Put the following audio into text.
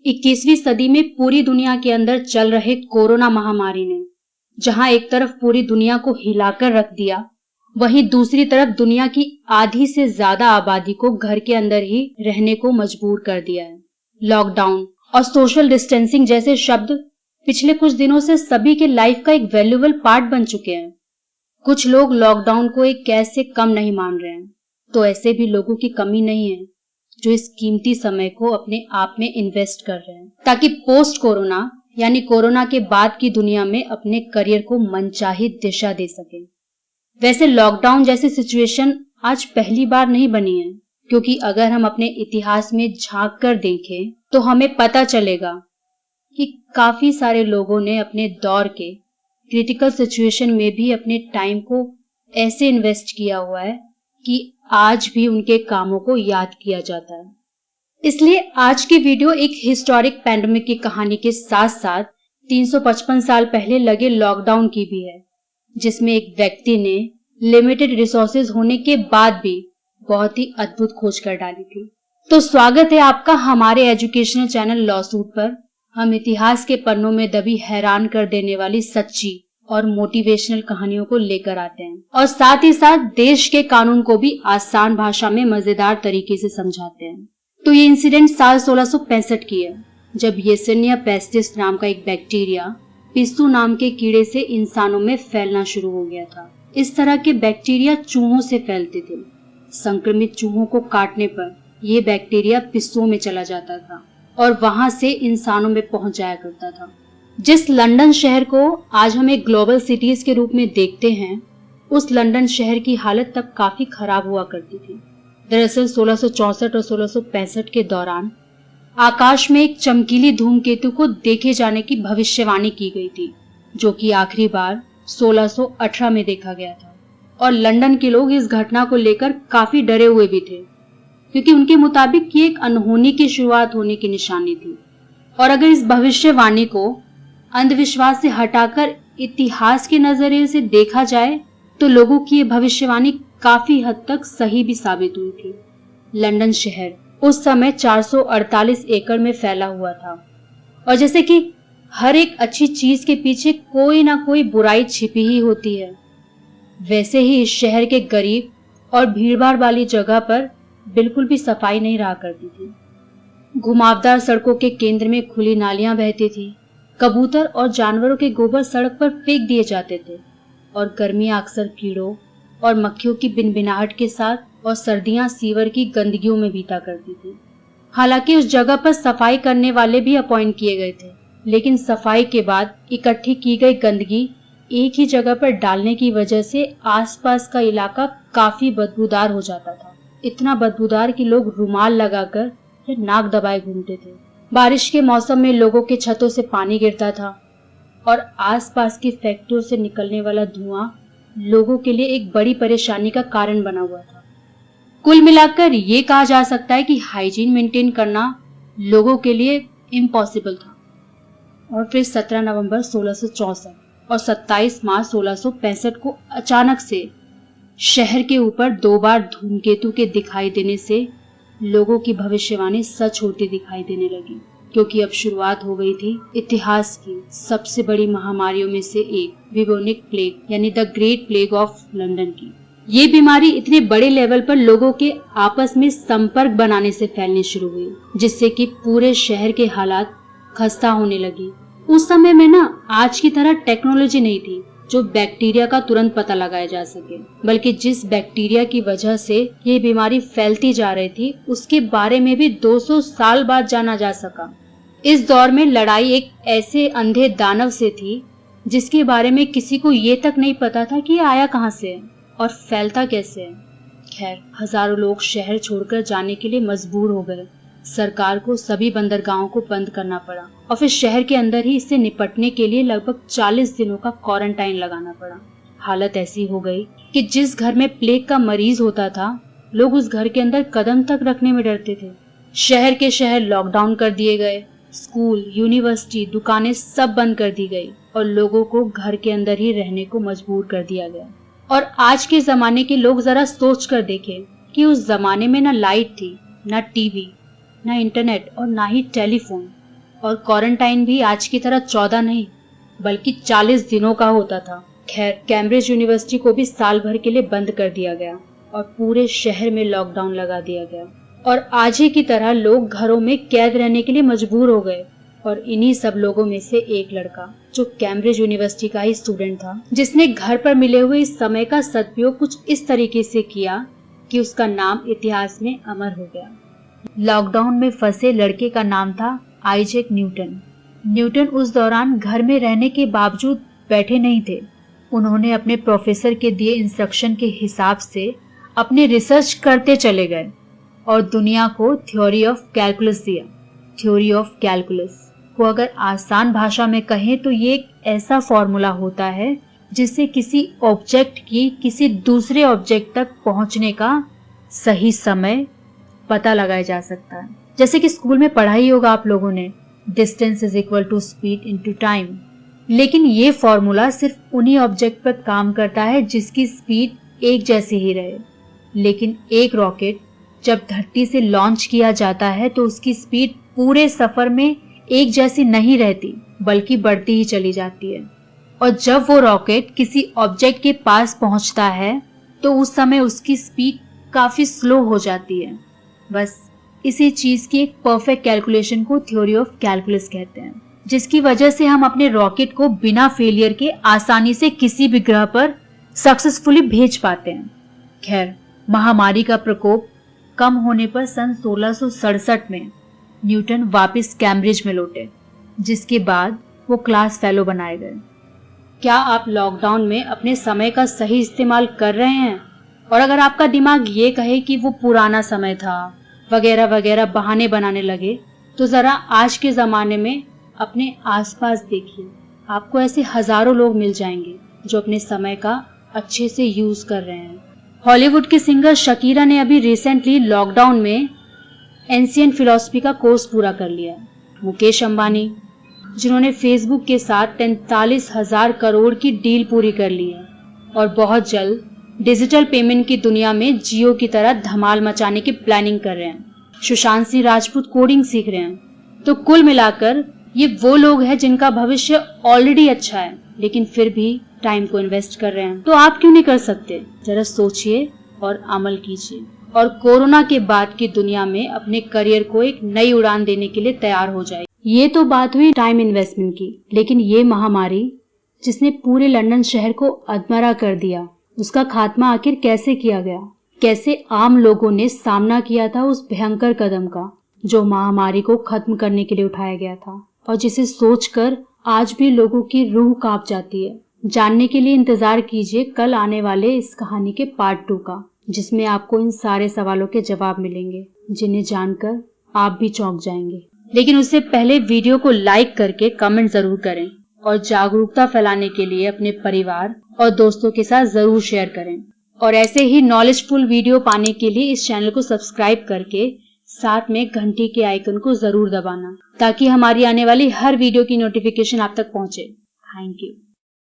21वीं सदी में पूरी दुनिया के अंदर चल रहे कोरोना महामारी ने जहां एक तरफ पूरी दुनिया को हिलाकर रख दिया, वहीं दूसरी तरफ दुनिया की आधी से ज्यादा आबादी को घर के अंदर ही रहने को मजबूर कर दिया है। लॉकडाउन और सोशल डिस्टेंसिंग जैसे शब्द पिछले कुछ दिनों से सभी के लाइफ का एक वैल्यूएबल पार्ट बन चुके हैं। कुछ लोग लॉकडाउन को एक कैद से कम नहीं मान रहे हैं, तो ऐसे भी लोगों की कमी नहीं है जो इस कीमती समय को अपने आप में इन्वेस्ट कर रहे हैं ताकि पोस्ट कोरोना यानी कोरोना के बाद की दुनिया में अपने करियर को मनचाही दिशा दे सके। वैसे लॉकडाउन जैसी सिचुएशन आज पहली बार नहीं बनी है, क्योंकि अगर हम अपने इतिहास में झांक कर देखें तो हमें पता चलेगा कि काफी सारे लोगों ने अपने दौर के क्रिटिकल सिचुएशन में भी अपने टाइम को ऐसे इन्वेस्ट किया हुआ है कि आज भी उनके कामों को याद किया जाता है। इसलिए आज की वीडियो एक हिस्टोरिक पैंडेमिक की कहानी के साथ साथ 355 साल पहले लगे लॉकडाउन की भी है, जिसमें एक व्यक्ति ने लिमिटेड रिसोर्सेज होने के बाद भी बहुत ही अद्भुत खोज कर डाली थी। तो स्वागत है आपका हमारे एजुकेशनल चैनल लॉसूट पर। हम इतिहास के पन्नों में दबी हैरान कर देने वाली सच्ची और मोटिवेशनल कहानियों को लेकर आते हैं और साथ ही साथ देश के कानून को भी आसान भाषा में मजेदार तरीके से समझाते हैं। तो ये इंसिडेंट साल 1665 की है, जब येसेनिया पेस्टिस नाम का एक बैक्टीरिया पिस्सू नाम के कीड़े से इंसानों में फैलना शुरू हो गया था। इस तरह के बैक्टीरिया चूहों से फैलते थे। संक्रमित चूहों को काटने पर यह बैक्टीरिया पिस्सुओं में चला जाता था और वहां से इंसानों में पहुंच जाया करता था। जिस लंदन शहर को आज हम एक ग्लोबल सिटीज के रूप में देखते हैं, उस लंदन शहर की हालत तब काफी खराब हुआ करती थी। दरअसल 1664 और 1665 के दौरान आकाश में एक चमकीली धूमकेतु को देखे जाने की भविष्यवाणी की गई थी, जो कि आखिरी बार 1618 में देखा गया था। और लंदन के लोग इस घटना को लेकर काफी डरे हुए भी थे, क्योंकि उनके मुताबिक ये एक अनहोनी की शुरुआत होने की निशानी थी। और अगर इस भविष्यवाणी को अंधविश्वास से हटाकर इतिहास के नजरिए से देखा जाए तो लोगों की ये भविष्यवाणी काफी हद तक सही भी साबित हुई थी। लंदन शहर उस समय 448 एकड़ में फैला हुआ था और जैसे कि हर एक अच्छी चीज के पीछे कोई ना कोई बुराई छिपी ही होती है, वैसे ही इस शहर के गरीब और भीड़भाड़ वाली जगह पर बिल्कुल भी सफाई नहीं रहा करती थी। घुमावदार सड़कों के केंद्र में खुली नालियां बहती थी, कबूतर और जानवरों के गोबर सड़क पर फेंक दिए जाते थे और गर्मियां अक्सर कीड़ों और मक्खियों की बिनबिनाहट के साथ और सर्दियां सीवर की गंदगियों में बीता करती थी। हालांकि उस जगह पर सफाई करने वाले भी अपॉइंट किए गए थे, लेकिन सफाई के बाद इकट्ठी की गई गंदगी एक ही जगह पर डालने की वजह से आसपास का इलाका काफी बदबूदार हो जाता था। इतना बदबूदार कि लोग रुमाल लगाकर या नाक दबाए घूमते थे। बारिश के मौसम में लोगों के छतों से पानी गिरता था और आसपास की फैक्ट्रियों से निकलने वाला धुआं लोगों के लिए एक बड़ी परेशानी का कारण बना हुआ था। कुल मिलाकर ये कहा जा सकता है कि हाइजीन मेंटेन करना लोगों के लिए इम्पॉसिबल था। और फिर 17 नवंबर 1664 और 27 मार्च 1665 को अचानक से शहर के ऊपर 2 बार धूमकेतु के दिखाई देने से लोगों की भविष्यवाणी सच होती दिखाई देने लगी, क्योंकि अब शुरुआत हो गई थी इतिहास की सबसे बड़ी महामारियों में से एक, ब्यूबोनिक प्लेग यानी the great plague of London की। ये बीमारी इतने बड़े लेवल पर लोगों के आपस में संपर्क बनाने से फैलनी शुरू हुई, जिससे कि पूरे शहर के हालात खस्ता होने लगी। उस समय में ना आज की तरह टेक्नोलॉजी नहीं थी जो बैक्टीरिया का तुरंत पता लगाया जा सके, बल्कि जिस बैक्टीरिया की वजह से ये बीमारी फैलती जा रही थी उसके बारे में भी 200 साल बाद जाना जा सका। इस दौर में लड़ाई एक ऐसे अंधे दानव से थी जिसके बारे में किसी को ये तक नहीं पता था कि ये आया कहाँ से है और फैलता कैसे है। खैर, हजारों लोग शहर छोड़कर जाने के लिए मजबूर हो गए। सरकार को सभी बंदरगाहों को बंद करना पड़ा और फिर शहर के अंदर ही इससे निपटने के लिए लगभग 40 दिनों का क्वारंटाइन लगाना पड़ा। हालत ऐसी हो गई कि जिस घर में प्लेग का मरीज होता था, लोग उस घर के अंदर कदम तक रखने में डरते थे। शहर के शहर लॉकडाउन कर दिए गए, स्कूल, यूनिवर्सिटी, दुकानें सब बंद कर दी गई और लोगों को घर के अंदर ही रहने को मजबूर कर दिया गया। और आज के जमाने के लोग जरा सोच कर देखें कि उस जमाने में ना लाइट थी, ना टीवी, ना इंटरनेट और ना ही टेलीफोन। और क्वारंटाइन भी आज की तरह 14 नहीं बल्कि 40 दिनों का होता था। खैर, कैम्ब्रिज यूनिवर्सिटी को भी साल भर के लिए बंद कर दिया गया और पूरे शहर में लॉकडाउन लगा दिया गया और आज ही की तरह लोग घरों में कैद रहने के लिए मजबूर हो गए। और इन्हीं सब लोगों में से एक लड़का जो कैम्ब्रिज यूनिवर्सिटी का ही स्टूडेंट था, जिसने घर पर मिले हुए इस समय का सदुपयोग कुछ इस तरीके से किया कि उसका नाम इतिहास में अमर हो गया। लॉकडाउन में फंसे लड़के का नाम था आइजैक न्यूटन। न्यूटन उस दौरान घर में रहने के बावजूद बैठे नहीं थे। उन्होंने अपने प्रोफेसर के दिए इंस्ट्रक्शन के हिसाब से अपनी रिसर्च करते चले गए और दुनिया को थ्योरी ऑफ कैलकुलस दिया। थ्योरी ऑफ कैलकुलस को अगर आसान भाषा में कहें तो ये एक ऐसा फॉर्मूला होता है जिससे किसी ऑब्जेक्ट की किसी दूसरे ऑब्जेक्ट तक पहुंचने का सही समय पता लगाया जा सकता है। जैसे कि स्कूल में पढ़ाई होगा आप लोगों ने, distance is equal to speed into time. लेकिन ये फॉर्मूला सिर्फ उन्हीं ऑब्जेक्ट पर काम करता है जिसकी स्पीड एक जैसी ही रहे। लेकिन एक रॉकेट जब धरती से लॉन्च किया जाता है तो उसकी स्पीड पूरे सफर में एक जैसी नहीं रहती बल्कि बढ़ती ही चली जाती है। और जब वो रॉकेट किसी ऑब्जेक्ट के पास पहुंचता है तो उस समय उसकी स्पीड काफी स्लो हो जाती है। बस इसी चीज की एक परफेक्ट कैलकुलेशन को थ्योरी ऑफ कैलकुलस कहते हैं, जिसकी वजह से हम अपने रॉकेट को बिना फेलियर के आसानी से किसी भी ग्रह पर सक्सेसफुली भेज पाते हैं। खैर, महामारी का प्रकोप कम होने पर सन 1667 में न्यूटन वापस कैम्ब्रिज में लौटे, जिसके बाद वो क्लास फेलो बनाए गए। क्या आप लॉकडाउन में अपने समय का सही इस्तेमाल कर रहे हैं? और अगर आपका दिमाग ये कहे कि वो पुराना समय था वगैरह वगैरह बहाने बनाने लगे, तो जरा आज के जमाने में अपने आसपास देखिए, आपको ऐसे हजारों लोग मिल जाएंगे जो अपने समय का अच्छे से यूज कर रहे हैं। हॉलीवुड की सिंगर शकीरा ने अभी रिसेंटली लॉकडाउन में एंशिएंट फिलॉसफी का कोर्स पूरा कर लिया। मुकेश अंबानी, जिन्होंने फेसबुक के साथ 43,000 करोड़ की डील पूरी कर ली है और बहुत जल्द डिजिटल पेमेंट की दुनिया में जियो की तरह धमाल मचाने की प्लानिंग कर रहे हैं। सुशांत सिंह राजपूत कोडिंग सीख रहे हैं। तो कुल मिलाकर ये वो लोग हैं जिनका भविष्य ऑलरेडी अच्छा है, लेकिन फिर भी टाइम को इन्वेस्ट कर रहे हैं। तो आप क्यों नहीं कर सकते? जरा सोचिए और अमल कीजिए और कोरोना के बाद की दुनिया में अपने करियर को एक नई उड़ान देने के लिए तैयार हो जाए। ये तो बात हुई टाइम इन्वेस्टमेंट की, लेकिन ये महामारी जिसने पूरे लंदन शहर को अधमरा कर दिया, उसका खात्मा आखिर कैसे किया गया? कैसे आम लोगों ने सामना किया था उस भयंकर कदम का जो महामारी को खत्म करने के लिए उठाया गया था और जिसे सोचकर आज भी लोगों की रूह कांप जाती है। जानने के लिए इंतजार कीजिए कल आने वाले इस कहानी के पार्ट 2 का, जिसमें आपको इन सारे सवालों के जवाब मिलेंगे जिन्हें जानकर आप भी चौंक जाएंगे। लेकिन उससे पहले वीडियो को लाइक करके कमेंट जरूर करें और जागरूकता फैलाने के लिए अपने परिवार और दोस्तों के साथ जरूर शेयर करें। और ऐसे ही नॉलेजफुल वीडियो पाने के लिए इस चैनल को सब्सक्राइब करके साथ में घंटी के आइकन को जरूर दबाना, ताकि हमारी आने वाली हर वीडियो की नोटिफिकेशन आप तक पहुंचे। Thank you.